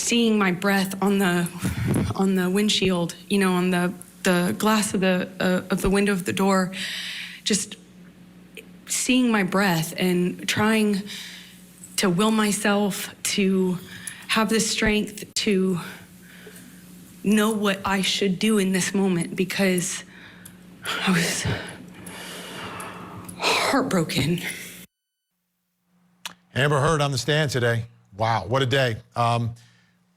seeing my breath on the windshield, on the glass of the window of the door, just seeing my breath and trying to will myself to have the strength to know what I should do in this moment, because I was heartbroken. Amber Heard on the stand today. Wow, what a day.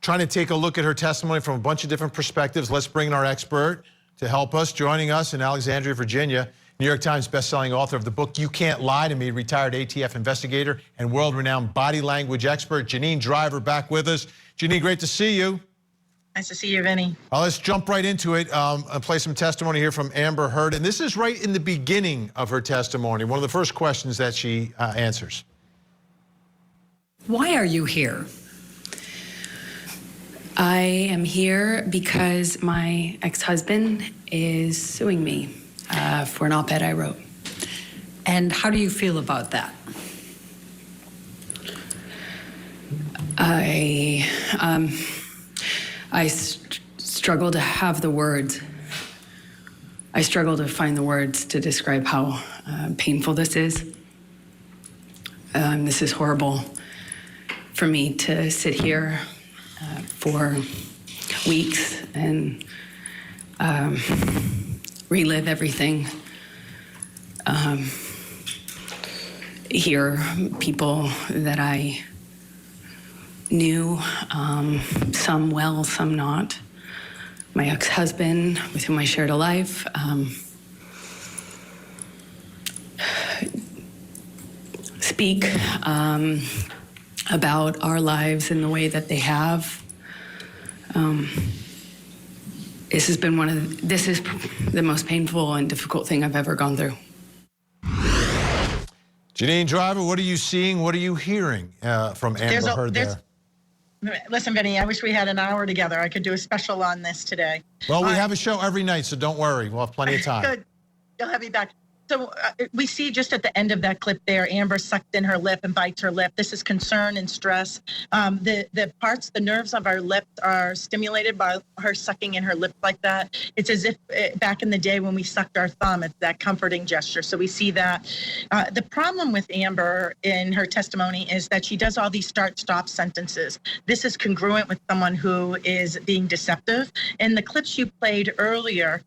Trying to take a look at her testimony from a bunch of different perspectives. Let's bring in our expert to help us. Joining us in Alexandria, Virginia, New York Times bestselling author of the book You Can't Lie to Me, retired ATF investigator and world-renowned body language expert, Janine Driver, back with us. Janine, great to see you. Nice to see you, Vinny. Let's jump right into it and play some testimony here from Amber Heard. And this is right in the beginning of her testimony, one of the first questions that she answers. Why are you here? I am here because my ex-husband is suing me for an op-ed I wrote. And how do you feel about that? I struggle to have the words. I struggle to find the words to describe how painful this is. This is horrible for me to sit here for weeks and relive everything. Hear people that I knew, some well, some not. My ex-husband, with whom I shared a life, speak about our lives in the way that they have. This is the most painful and difficult thing I've ever gone through. Janine Driver, what are you seeing? What are you hearing from Amber Heard there? Listen, Vinny, I wish we had an hour together. I could do a special on this today. Well, we have a show every night, so don't worry. We'll have plenty of time. Good. You'll have me back. So we see just at the end of that clip there, Amber sucked in her lip and bites her lip. This is concern and stress. The nerves of our lips are stimulated by her sucking in her lip like that. It's as if back in the day when we sucked our thumb, it's that comforting gesture. So we see that. The problem with Amber in her testimony is that she does all these start-stop sentences. This is congruent with someone who is being deceptive. In the clips you played earlier,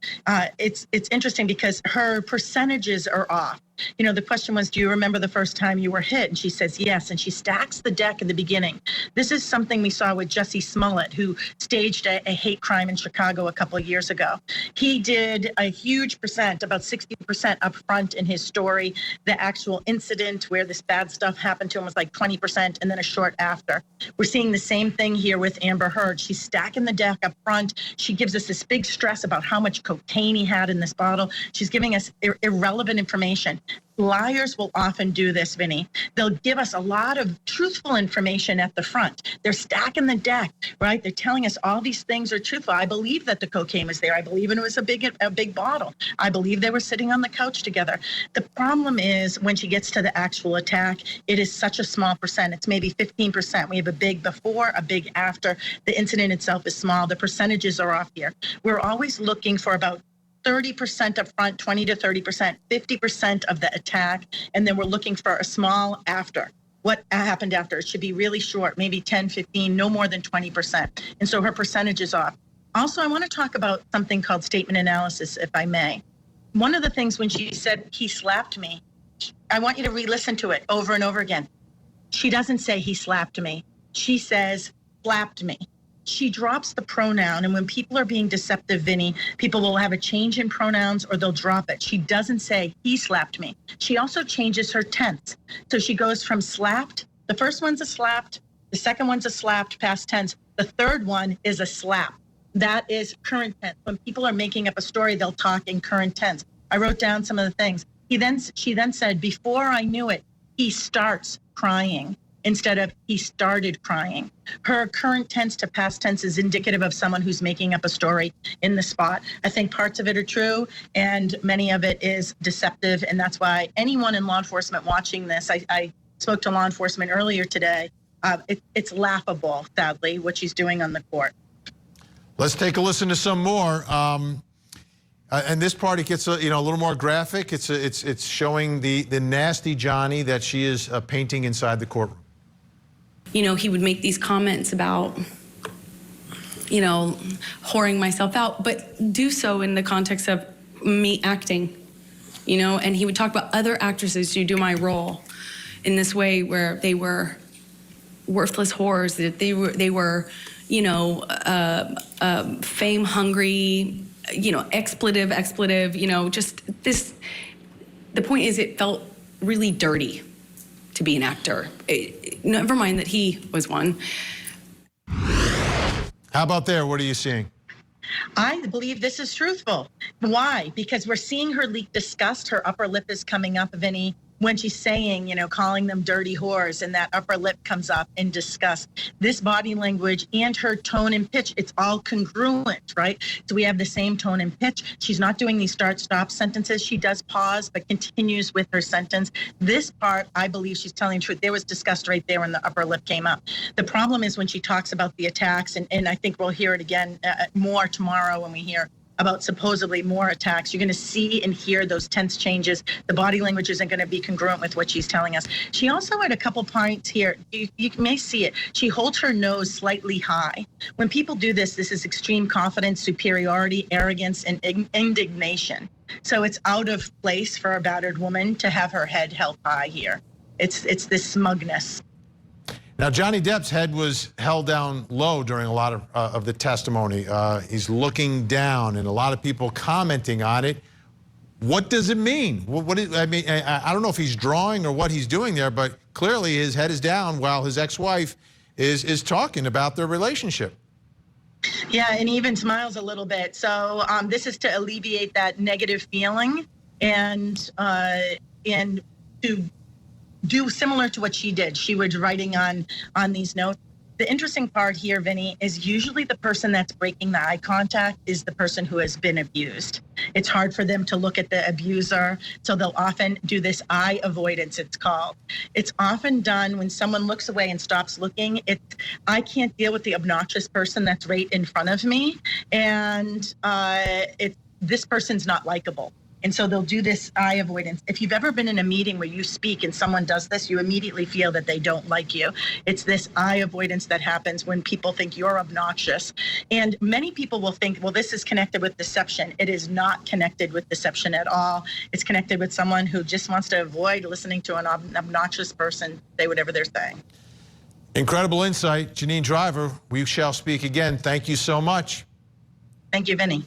it's interesting because her percentages are off. The question was, do you remember the first time you were hit? And she says yes, and she stacks the deck in the beginning. This is something we saw with Jussie Smollett, who staged a hate crime in Chicago a couple of years ago. He did a huge percent, about 60% up front in his story. The actual incident where this bad stuff happened to him was like 20%, and then a short after. We're seeing the same thing here with Amber Heard. She's stacking the deck up front. She gives us this big stress about how much cocaine he had in this bottle. She's giving us irrelevant information. Liars will often do this, Vinny. They'll give us a lot of truthful information at the front. They're stacking the deck, right? They're telling us all these things are truthful. I believe that the cocaine was there. I believe it was a big bottle. I believe they were sitting on the couch together. The problem is when she gets to the actual attack, it is such a small percent. It's maybe 15%. We have a big before, a big after. The incident itself is small. The percentages are off here. We're always looking for about 30% up front, 20 to 30%, 50% of the attack, and then we're looking for a small after. What happened after? It should be really short, maybe 10, 15, no more than 20%. And so her percentage is off. Also, I want to talk about something called statement analysis, if I may. One of the things when she said, he slapped me, I want you to re-listen to it over and over again. She doesn't say he slapped me. She says, slapped me. She drops the pronoun, and when people are being deceptive, Vinny, people will have a change in pronouns or they'll drop it. She doesn't say, he slapped me. She also changes her tense. So she goes from slapped, the first one's a slapped, the second one's a slapped, past tense. The third one is a slap. That is current tense. When people are making up a story, they'll talk in current tense. I wrote down some of the things. She then said, before I knew it, he starts crying, instead of he started crying. Her current tense to past tense is indicative of someone who's making up a story in the spot. I think parts of it are true and many of it is deceptive, and that's why anyone in law enforcement watching this, I spoke to law enforcement earlier today, it's laughable, sadly, what she's doing on the court. Let's take a listen to some more. And this part, it gets a little more graphic. It's showing the nasty Johnny that she is painting inside the courtroom. You know, he would make these comments about, you know, whoring myself out, but do so in the context of me acting, you know, and he would talk about other actresses who do my role in this way where they were worthless whores, that they were, you know, fame hungry, you know, expletive, you know, just this. The point is, it felt really dirty to be an actor. Never mind that he was one. How about there? What are you seeing? I believe this is truthful. Why? Because we're seeing her leak disgust. Her upper lip is coming up, Vinny, when she's saying, you know, calling them dirty whores, and that upper lip comes up in disgust. This body language and her tone and pitch, it's all congruent, right? So we have the same tone and pitch. She's not doing these start-stop sentences. She does pause, but continues with her sentence. This part, I believe she's telling the truth. There was disgust right there when the upper lip came up. The problem is when she talks about the attacks, and I think we'll hear it again more tomorrow when we hear about supposedly more attacks. You're going to see and hear those tense changes. The body language isn't going to be congruent with what she's telling us. She also had a couple points here. You may see it. She holds her nose slightly high. When people do this, this is extreme confidence, superiority, arrogance, and indignation. So it's out of place for a battered woman to have her head held high here. It's this smugness. Now, Johnny Depp's head was held down low during a lot of the testimony. He's looking down, and a lot of people commenting on it. What does it mean? I mean, I don't know if he's drawing or what he's doing there, but clearly his head is down while his ex-wife is talking about their relationship. Yeah, and he even smiles a little bit. So this is to alleviate that negative feeling and to do similar to what she did. She was writing on these notes. The interesting part here, Vinny, is usually the person that's breaking the eye contact is the person who has been abused. It's hard for them to look at the abuser, so they'll often do this eye avoidance, it's called. It's often done when someone looks away and stops looking. I can't deal with the obnoxious person that's right in front of me, and this person's not likable. And so they'll do this eye avoidance. If you've ever been in a meeting where you speak and someone does this, you immediately feel that they don't like you. It's this eye avoidance that happens when people think you're obnoxious. And many people will think, well, this is connected with deception. It is not connected with deception at all. It's connected with someone who just wants to avoid listening to an obnoxious person say whatever they're saying. Incredible insight. Janine Driver, we shall speak again. Thank you so much. Thank you, Vinny.